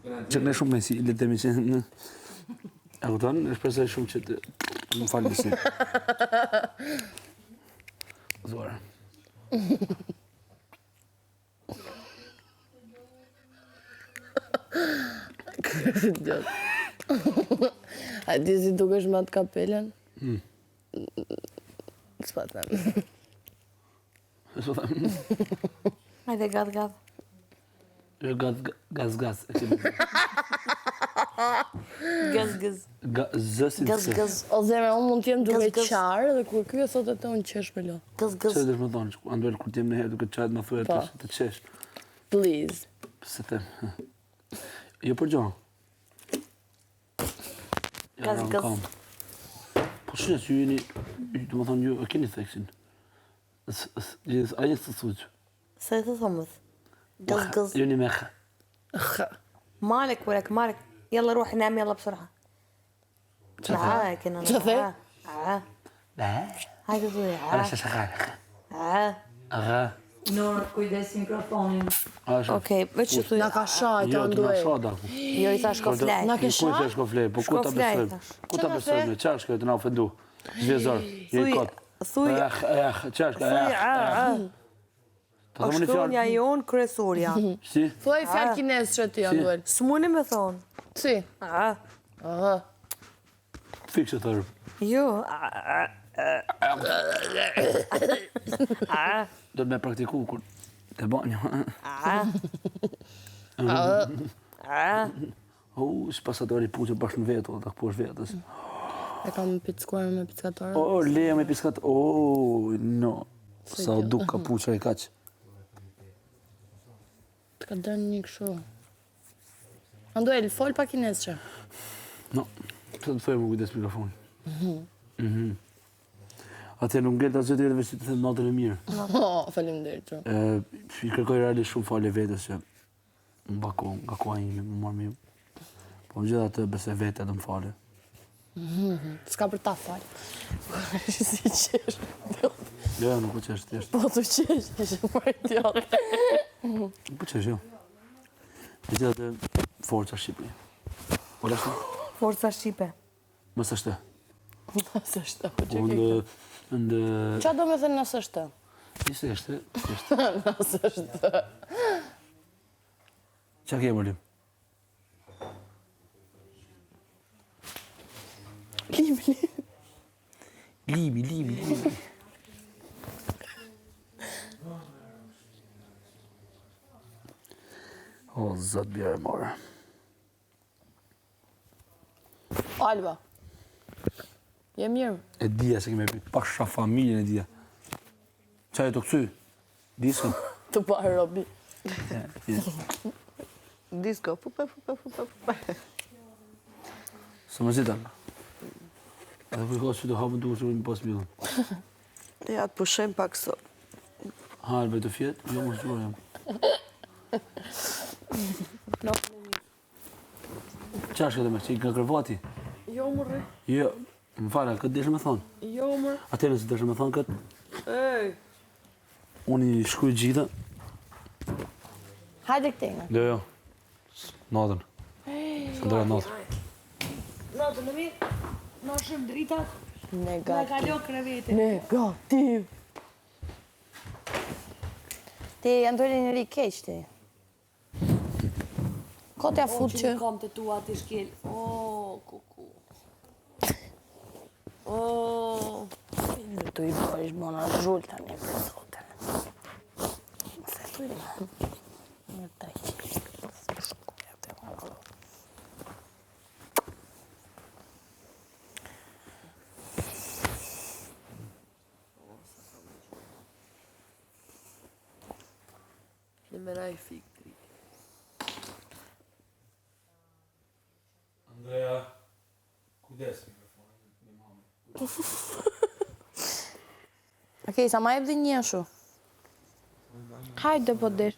Që ne shumë me si, le temi që në... E kupton, shpresoj shumë që të më falë si. Zuara. A ti si dukesh me atë kapelen? S'pa them. S'pa them. Hajde, gaz. Gaz. Gaz. Gaz. O zemre, unë mund t'jem duke qarë dhe kur kjo e thot e të unë qesh me lo. Gaz. Që dhe më thonë, Anduel, kur t'jem në herë duke qajtë më thuet të qesh. Please. Se them. Jo për gjo. Gaz. Po shënë që ju jeni, të më thonë, ju e keni theksin. A jetë të thuqë. Se të thomës. Gaz. Ju një me kë. مالك ولك مالك يلا روح نام يلا بسرعة معاك انا شوفي. لا هاي تقولي أنا شغال أغا Nor, kujdes mikrofonin. اوكي veç që thuj Na ka shajt, Jo, të nga Anduel. shoda. jo i thash shkoflaj Na ke Ku të shkoflej, po ku ta besojmë? Ku ta besojmë? Qa është kjo të na ofendu? Zvezor, je i kot. thuj Qa është kjo? Ta thëmë një shkronja fjallë. jon kryesorja Si? Thuaj fjalë kinesë ti, Anduel. s'muni me thon Si? Aha. Fikse thërë. jo Do të me praktiku kur të banjo. Spasatori puqë bashkë në vetë, të këposh vetës. E kam pizkuar me pizkatorë. Leja me piskat. No. Sa u duk ka puqa e kaq. Të ka dënë një këshu. Anduel, fol pa kinesë që. No. Pëse të thojë më kujdes mikrofoni. Atje nuk ngell të asë gjëtë veç që të thëmë natën e mirë. Falim dhe që. I kërkoj realisht shumë fale vetës që më bako, nga koha ime, më marrë mi. Po më gjitha të bese vete edhe më fale. S'ka për ta falë. Si qesh. Jo, nuk po qesh thjesht. Po të qesh, ishe më idiot. Nuk po qesh, jo. Me gjitha të forca Shqipëri. O lashtë? forca shqipe Mësë është. Nësë është, po që Po ndë... Qa do me thënë nësë është? Nisë është, Nësë është. Qa ke mëllim? Libi. O, zëtë bjerë marë. Alba. Je mirë. E dhja se keme pasha familjen e dhja. Qa e të këcy? Diskën? Të parë robi. disco fupa Së më zita. Edhe për kohë që të hapën të ushtë pas mjëllën. ja të pushojmë pak sot Ha, e bëjtë fjetë? Jo, më shqurë jam. Qa është këtë me, që i nga kërvati? Jo, mërë. Jo, më fara, këtë deshe me thonë. Jo, mërë. Atene se deshe me thonë këtë, Ej. unë i shkuj gjitha. Hajde këtejnë. Jo. Natën. Së ndërë natën. Natën e mirë, në shumë dritat, në Negativ. kalo krevete. Negativ. Ti janë dojnë një ri keq ti. Ko t'ja fut që... Unë kam të tua të shkel. O, kuku. O, Në të i bërish bona zhull të një për sotën. Se të i bërish. Një të i shkuja të më. në mëra i fik tri. Andrea, kujdes mikrofonin. Okej, sa ma jep dhe një shu. Hajde po desh.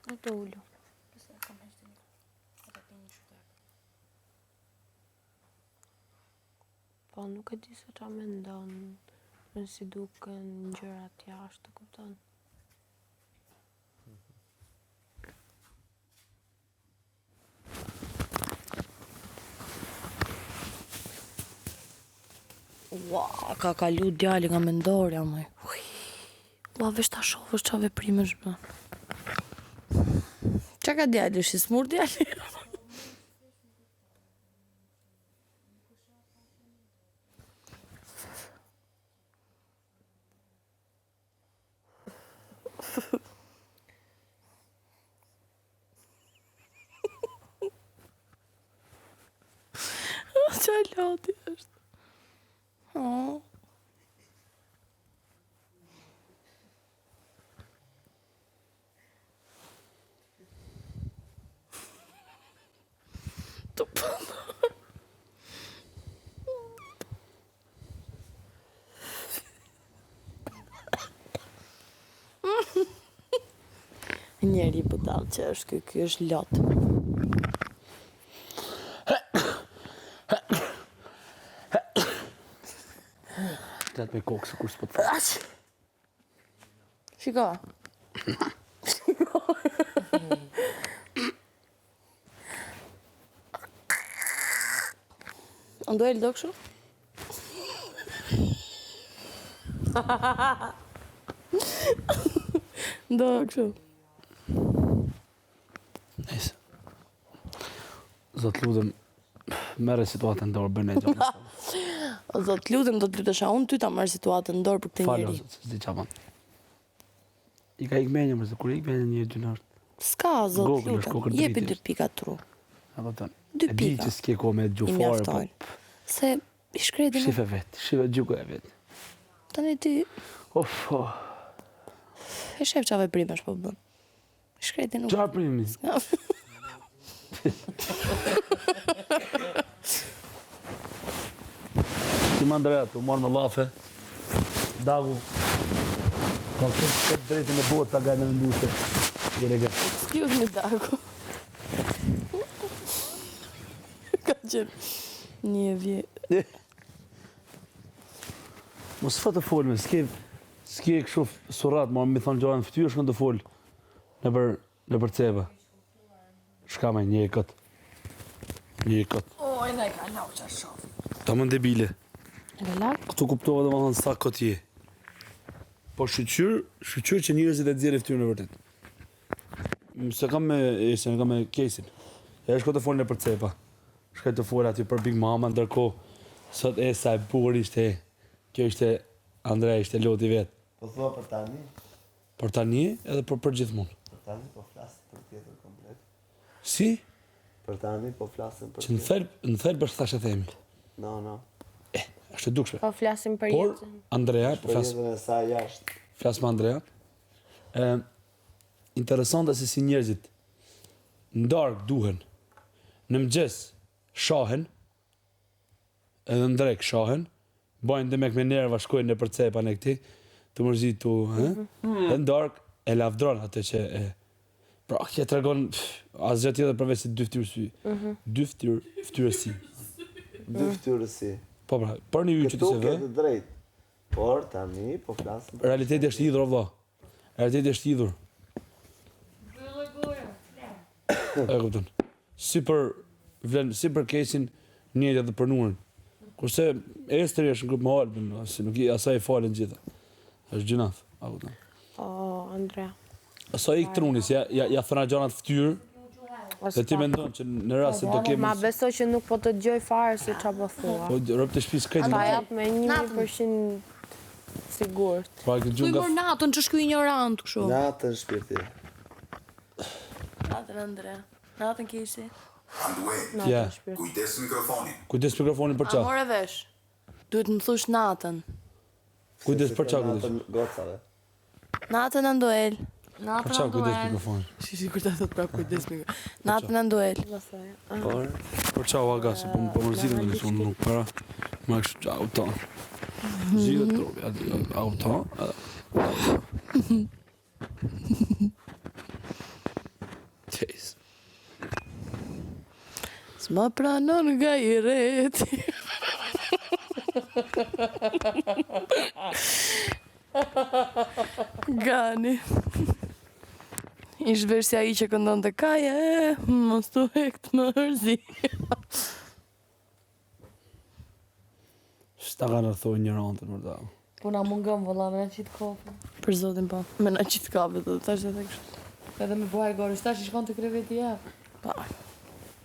Në të ullu. Po, nuk e di se qa me ndonë, në si duken gjërat jashtë, kupton? Ua, ka kalu djali nga mendorja, mëj. Ua, vesh ta shofësh qa veprime shbë. Qa ka djali, është i smur djali? Qa loti është? Oh. Të përnë. Njeri budal që është ky është lot. Gjatë me kokë se kur s'po të fash. Shiko. Shiko. Ndo e ldo kështu? Ndo kështu. Nice. Zot lutem, merre situatën në dorë, bëjnë e gjatë. Zot lutem, do të lutesha unë ty ta marr situatën në dorë për këtë Falë, njeri. zot, s'di qa ban. I ka ikmenja, mërë, se kur ikmenja një gjynart. S'ka, zot, Gogël është kokër lutem. Jepi driti 2 pika tru. Apo të Dy e di pika. që s'ke ko me I gjufare, mjaftojnë. Se i shkreti me... shife vetë, shife gjuko e vetë. Tani ti Of, oh. e shef qa veprimesh po bën. I shkreti nuk... Qa primi? Ti më ndërja, tu marrë me lafe, dagu, ka këtë drejtë në botë, ta gajnë në ndushe. Excuse me, Dago. Ka qenë një vje... Mos fa të folme, s'ke kështu surat, ma mi thonë gjojnë fytyrë shkën të folë në për ceba. Shka me një e këtë. Një e këtë. Oj, ne ka lau qa shof. Ta më ndebile. E ka lau? Këtu kuptova dhe më thonë sa këtë je. Po shqyqyr që njërëzit e dzirë e fytyrë në vërtet. Se kam me esin, kam me kesin. E shko të folë në për cepa. Shkaj të folë aty për Big Mama, ndërko sot Esa e bukur ishte. Kjo ishte Andrea, ishte loti vetë. Po thua për tani? Për tani edhe për gjithmonë. Për tani po flasim për tjetër komplet. Si? Për tani po flasim për Që në thelb është thashe themi. No. Është e dukshme. Po flasim për Por, jetën. Andrea, po Për flas jetën e saj jashtë. me Andrea, interesante se si njerëzit në darkë duhen, në mëgjes shahen, edhe në drek shahen, bajnë dhe me nerva shkojnë në përcepa në këti, të mërzitu, dhe në darkë e lavdron atë që e... Pra, kje të regon, asgjë tjetër përveç se dy ftyrësi. Dy ftyrësi. Dy ftyrësi. Po pra, për një që të Këtu se vë, ke të drejtë. Por tani po flasim për realiteti është hidhur, vëlla. Realiteti është hidhur. E kupton. Si për kesin njëri edhe për nurën. Kurse Estri është në grup me Albin, nuk i asaj falen gjitha. Është gjinaf, a kupton. Po, Andrea. Asaj i këtrunis, ja thëna gjanat ftyrë, dhe ti mendon që në rast se do kemi... Ma besoj që nuk po të gjoj fare se qa po thua. Po rëp të shpisë krejtë Ta më të... jap me 100% sigurt. Pra këtë Tu i gjunë mor natën që shku ignorant kështu. natën shpirti. Natën, Andrea. Natën kisi. Ja, Kujdes mikrofonin. kujdes mikrofonin për A qa. more vesh. Duhet më thush natën. Kujdes për qa, kujdes. Natën gocave. Natën në nduel. Për Natën qa në kujdes nduel. mikrofonin. Si kur ta thot prap kujdes me. Natën në nduel. Por Për qa o aga, se po mërzitën dhe nësë unë nuk para. Më kështë auton. Zhidhe tropi, auton. Tjejs. S'ma pranon nga i reti. Gani. Ish vesh si ai që këndon të kaje, mos të hek të mërzi. Shta ka në thoi një rantën më da. Po na mungëm vëlla me na qitë kafe. Për zotin po, me na qitë kafe dhe tash edhe kështë. Edhe me buhaj gori, shtash i shkon të kreveti ja. Pa,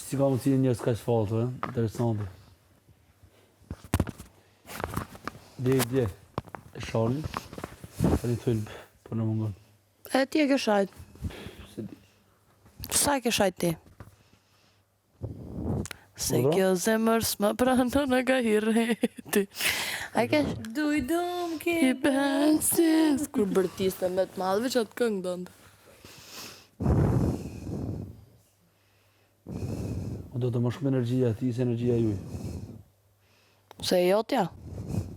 Si ka më cilë njërës ka që falë, interesante. Dje, e shani, ka një thulbë, për në mungon. e ti e ke shajt. Se di. Sa e ke shajt ti? Se Po, kjo zemër s'më pranon në ka hireti. A ke Dujdum ki i bensis. Kur bërtiste me të madhve që atë këngë donte. O do të më shumë energjia ti se energjia juj. Se e jotja?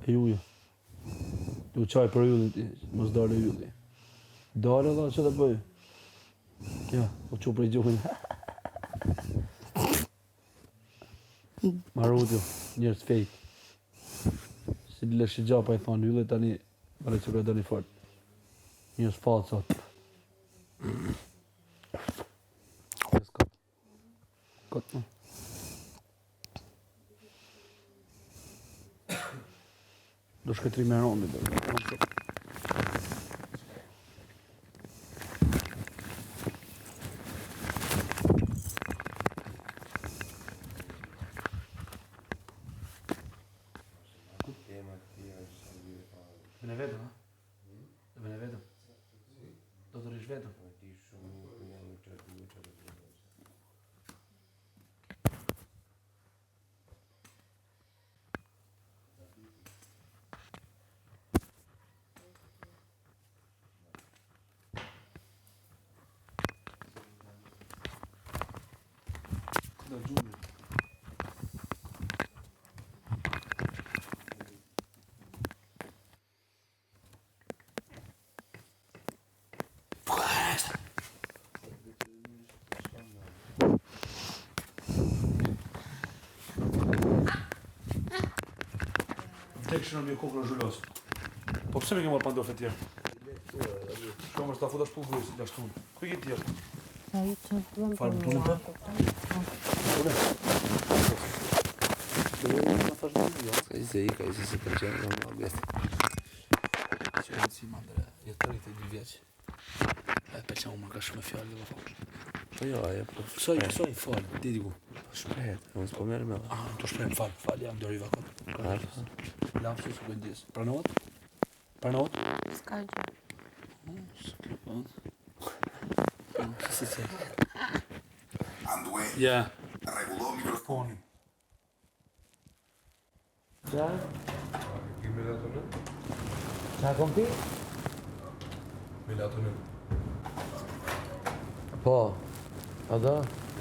E juj. Du qaj për jullin ti, mos dale julli. Dale dhe që të bëj? Ja, po që për i gjuhin. Marudjo, njërës fejt. Si bile shi gjapa i thonë julli tani, bare që kërë do një fort. Njërës fatë sot. Kot më. Do shkëtri me rondi do. Vene vetëm, ha? Vene vetëm. Do të rish vetëm. Do gjumi. Tek shënë mjë kokë në zhullos. Po pse me ke marrë pandofe tjerë? Shko më shta futa shpull grujës, jashtë unë. Kuj ke tjerë? Falë më tunë për? Ka i se të qenë në më bjetë. Që e si mandre, jetë të rritë e 2 vjeqë. E pe që më ka shumë fjallë dhe falë. Po jo, aje, po Kësoj falë, ti diku. shpret, unë s'po merë me. Ah, të shprejmë falë, jam dërri vakot. Lapsu së bëndjes. Pranohet? Pranohet? S'ka gjë. Si që? Andue Ja. reguló microfonin. Qa? Qa kom ti? Melatonin. Po, a da?